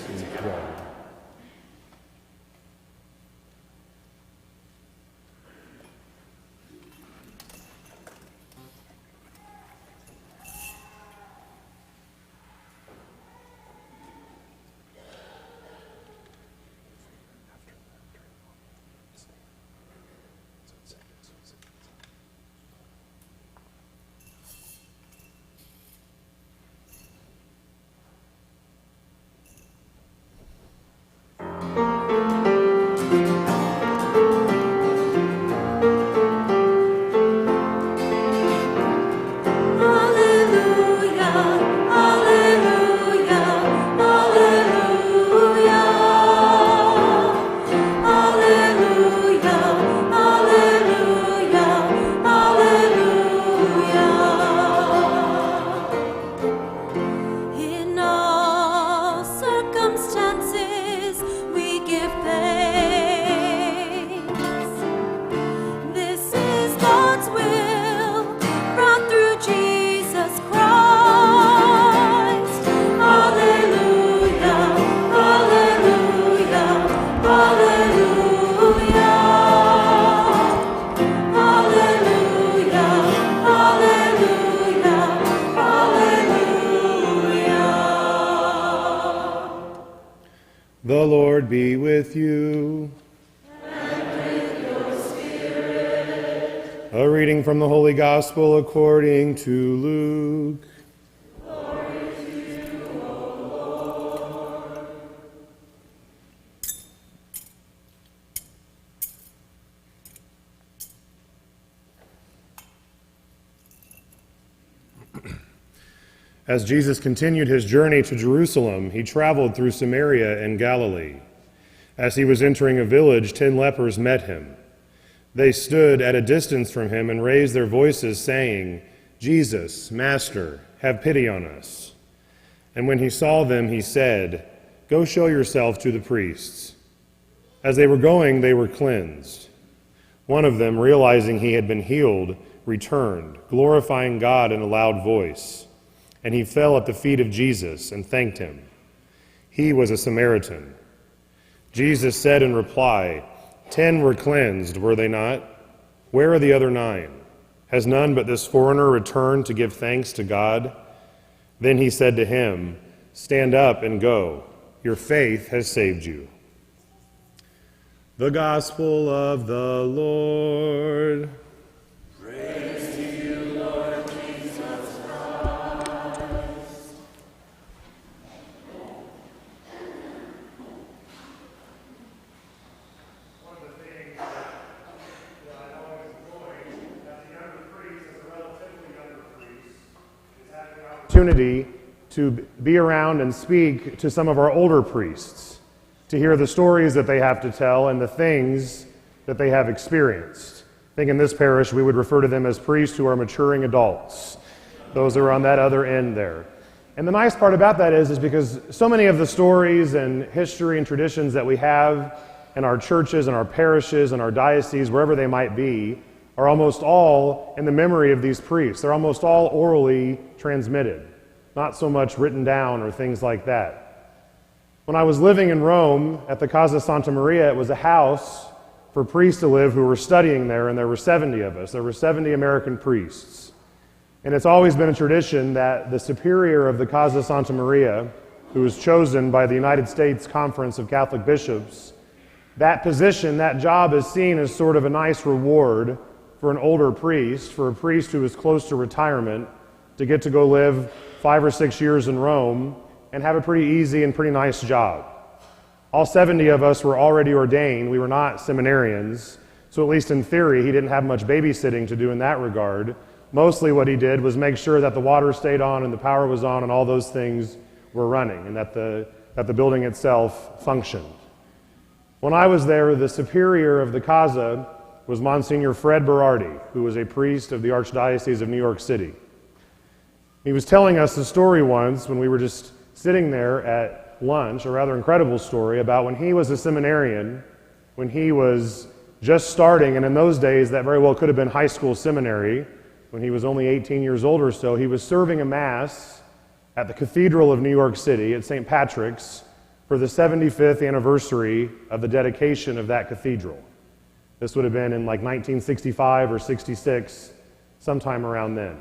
enthroned. The Lord be with you. And with your spirit. A reading from the Holy Gospel according to Luke. Glory to you, O Lord. As Jesus continued his journey to Jerusalem, he traveled through Samaria and Galilee. As he was entering a village, 10 lepers met him. They stood at a distance from him and raised their voices, saying, "Jesus, Master, have pity on us." And when he saw them, he said, "Go show yourself to the priests." As they were going, they were cleansed. One of them, realizing he had been healed, returned, glorifying God in a loud voice. And he fell at the feet of Jesus and thanked him. He was a Samaritan. Jesus said in reply, 10 were cleansed, were they not? Where are the other 9? Has none but this foreigner returned to give thanks to God? Then he said to him, "Stand up and go. Your faith has saved you." The Gospel of the Lord. Praise to you, Lord Jesus Christ. One of the things that I always enjoy as a younger priest, as a relatively younger priest, is having the opportunity to be around and speak to some of our older priests, to hear the stories that they have to tell and the things that they have experienced. I think in this parish we would refer to them as priests who are maturing adults. Those who are on that other end there. And the nice part about that is because so many of the stories and history and traditions that we have in our churches and our parishes and our dioceses, wherever they might be, are almost all in the memory of these priests. They're almost all orally transmitted, not so much written down or things like that. When I was living in Rome at the Casa Santa Maria, it was a house for priests to live who were studying there, and there were 70 of us. There were 70 American priests. And it's always been a tradition that the superior of the Casa Santa Maria, who was chosen by the United States Conference of Catholic Bishops, that position, that job is seen as sort of a nice reward for an older priest, for a priest who is close to retirement, to get to go live 5 or 6 years in Rome and have a pretty easy and pretty nice job. All 70 of us were already ordained. We were not seminarians, so at least in theory, he didn't have much babysitting to do in that regard. Mostly what he did was make sure that the water stayed on and the power was on and all those things were running and that the building itself functioned. When I was there, the superior of the Casa was Monsignor Fred Berardi, who was a priest of the Archdiocese of New York City. He was telling us a story once when we were just sitting there at lunch, a rather incredible story about when he was a seminarian, when he was just starting, and in those days that very well could have been high school seminary, when he was only 18 years old or so. He was serving a mass at the Cathedral of New York City at St. Patrick's for the 75th anniversary of the dedication of that cathedral. This would have been in like 1965 or 66, sometime around then.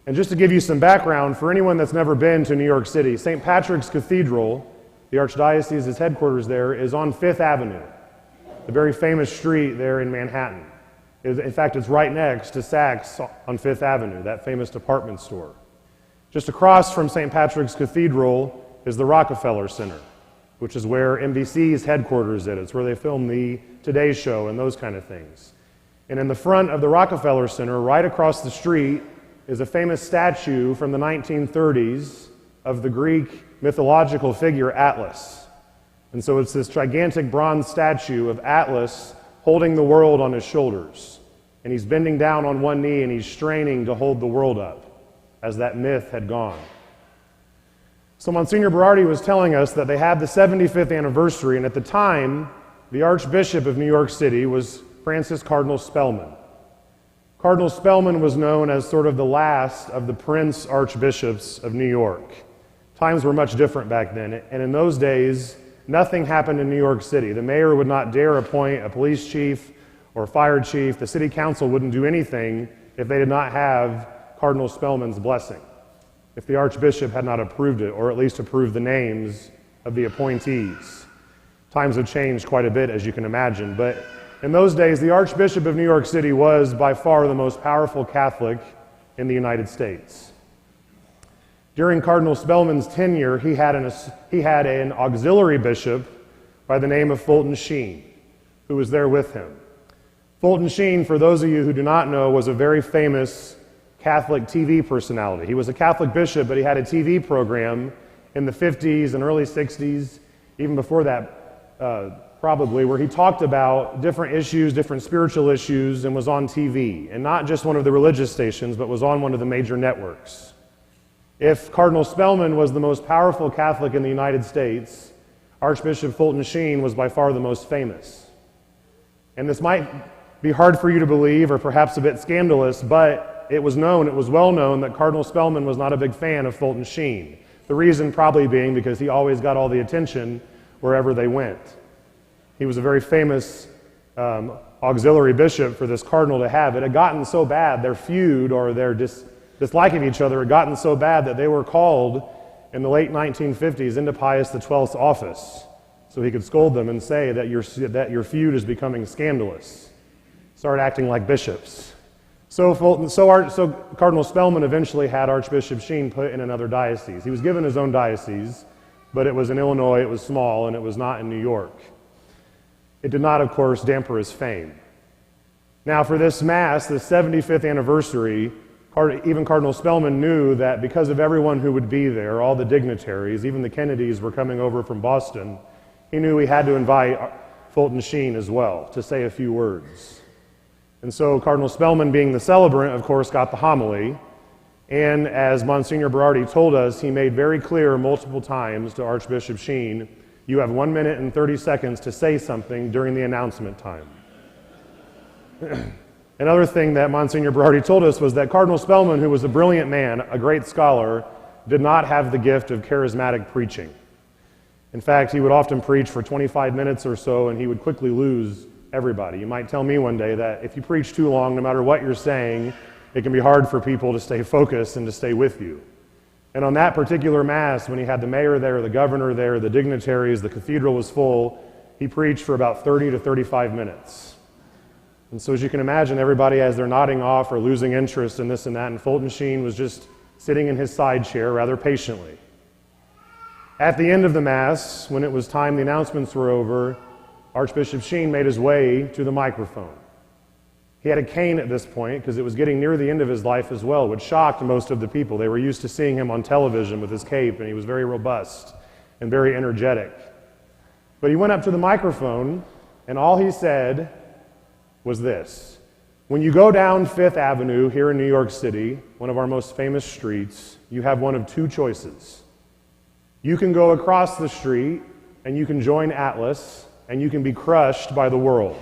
And just to give you some background, for anyone that's never been to New York City, St. Patrick's Cathedral, the Archdiocese's headquarters there, is on Fifth Avenue, the very famous street there in Manhattan. In fact, it's right next to Saks on Fifth Avenue, that famous department store. Just across from St. Patrick's Cathedral is the Rockefeller Center, which is where NBC's headquarters is. It's where they film the Today Show and those kind of things. And in the front of the Rockefeller Center, right across the street, is a famous statue from the 1930s of the Greek mythological figure Atlas. And so it's this gigantic bronze statue of Atlas holding the world on his shoulders. And he's bending down on one knee and he's straining to hold the world up as that myth had gone. So Monsignor Berardi was telling us that they had the 75th anniversary, and at the time, the Archbishop of New York City was Francis Cardinal Spellman. Cardinal Spellman was known as sort of the last of the Prince Archbishops of New York. Times were much different back then, and in those days, nothing happened in New York City. The mayor would not dare appoint a police chief or fire chief. The city council wouldn't do anything if they did not have Cardinal Spellman's blessing, if the Archbishop had not approved it, or at least approved the names of the appointees. Times have changed quite a bit, as you can imagine, but in those days, the Archbishop of New York City was by far the most powerful Catholic in the United States. During Cardinal Spellman's tenure, he had an auxiliary bishop by the name of Fulton Sheen, who was there with him. Fulton Sheen, for those of you who do not know, was a very famous Catholic TV personality. He was a Catholic bishop, but he had a TV program in the 50s and early 60s, even before that, probably, where he talked about different issues, different spiritual issues, and was on TV. And not just one of the religious stations, but was on one of the major networks. If Cardinal Spellman was the most powerful Catholic in the United States, Archbishop Fulton Sheen was by far the most famous. And this might be hard for you to believe, or perhaps a bit scandalous, but it was well known that Cardinal Spellman was not a big fan of Fulton Sheen. The reason probably being because he always got all the attention wherever they went. He was a very famous auxiliary bishop for this cardinal to have. It had gotten so bad, their feud or their dislike of each other had gotten so bad that they were called in the late 1950s into Pius XII's office so he could scold them and say that your feud is becoming scandalous. Start acting like bishops. So Cardinal Spellman eventually had Archbishop Sheen put in another diocese. He was given his own diocese, but it was in Illinois, it was small, and it was not in New York. It did not, of course, damper his fame. Now, for this Mass, the 75th anniversary, even Cardinal Spellman knew that because of everyone who would be there, all the dignitaries, even the Kennedys were coming over from Boston, he knew he had to invite Fulton Sheen as well to say a few words. And so Cardinal Spellman, being the celebrant, of course, got the homily. And as Monsignor Berardi told us, he made very clear multiple times to Archbishop Sheen, you have 1 minute and 30 seconds to say something during the announcement time. Another thing that Monsignor Berardi told us was that Cardinal Spellman, who was a brilliant man, a great scholar, did not have the gift of charismatic preaching. In fact, he would often preach for 25 minutes or so, and he would quickly lose everybody. You might tell me one day that if you preach too long, no matter what you're saying, it can be hard for people to stay focused and to stay with you. And on that particular Mass, when he had the mayor there, the governor there, the dignitaries, the cathedral was full, he preached for about 30 to 35 minutes. And so as you can imagine, everybody, as they're nodding off or losing interest in this and that, and Fulton Sheen was just sitting in his side chair rather patiently. At the end of the Mass, when it was time the announcements were over, Archbishop Sheen made his way to the microphone. He had a cane at this point because it was getting near the end of his life as well, which shocked most of the people. They were used to seeing him on television with his cape, and he was very robust and very energetic. But he went up to the microphone, and all he said was this: when you go down Fifth Avenue here in New York City, one of our most famous streets, you have one of two choices. You can go across the street, and you can join Atlas, and you can be crushed by the world.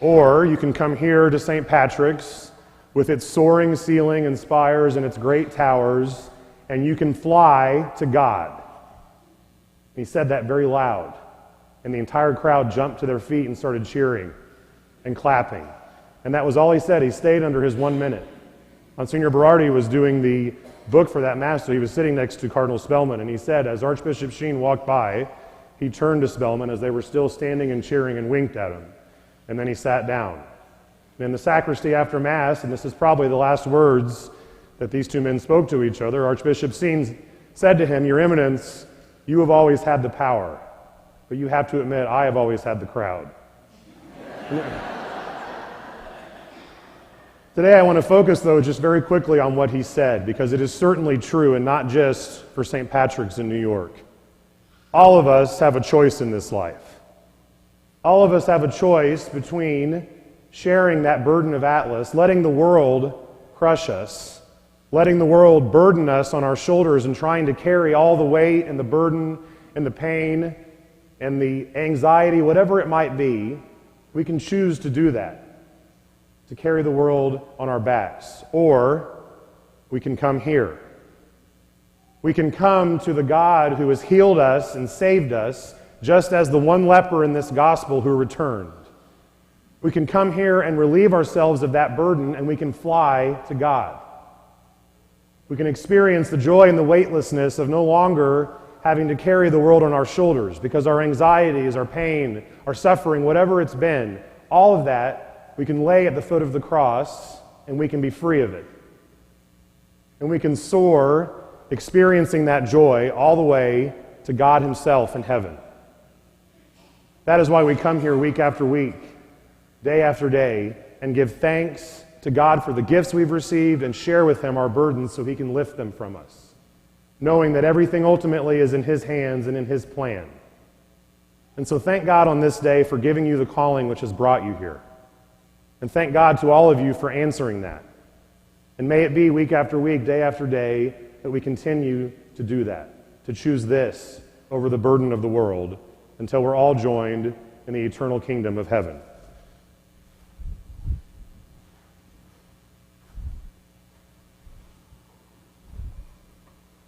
Or you can come here to St. Patrick's with its soaring ceiling and spires and its great towers, and you can fly to God. he said that very loud. And the entire crowd jumped to their feet and started cheering and clapping. And that was all he said. He stayed under his 1 minute. Monsignor Berardi was doing the book for that mass, so he was sitting next to Cardinal Spellman, and he said, as Archbishop Sheen walked by, he turned to Spellman as they were still standing and cheering and winked at him. And then he sat down. And in the sacristy after Mass, and this is probably the last words that these two men spoke to each other, Archbishop Sheen said to him, "Your Eminence, you have always had the power, but you have to admit, I have always had the crowd." Today I want to focus, though, just very quickly on what he said, because it is certainly true, and not just for St. Patrick's in New York. All of us have a choice in this life. All of us have a choice between sharing that burden of Atlas, letting the world crush us, letting the world burden us on our shoulders and trying to carry all the weight and the burden and the pain and the anxiety, whatever it might be. We can choose to do that, to carry the world on our backs. Or we can come here. We can come to the God who has healed us and saved us, just as the one leper in this gospel who returned. We can come here and relieve ourselves of that burden, and we can fly to God. We can experience the joy and the weightlessness of no longer having to carry the world on our shoulders, because our anxieties, our pain, our suffering, whatever it's been, all of that we can lay at the foot of the cross, and we can be free of it. And we can soar, experiencing that joy all the way to God Himself in heaven. That is why we come here week after week, day after day, and give thanks to God for the gifts we've received and share with Him our burdens so He can lift them from us, knowing that everything ultimately is in His hands and in His plan. And so thank God on this day for giving you the calling which has brought you here. And thank God to all of you for answering that. And may it be week after week, day after day, that we continue to do that, to choose this over the burden of the world until we're all joined in the eternal kingdom of heaven.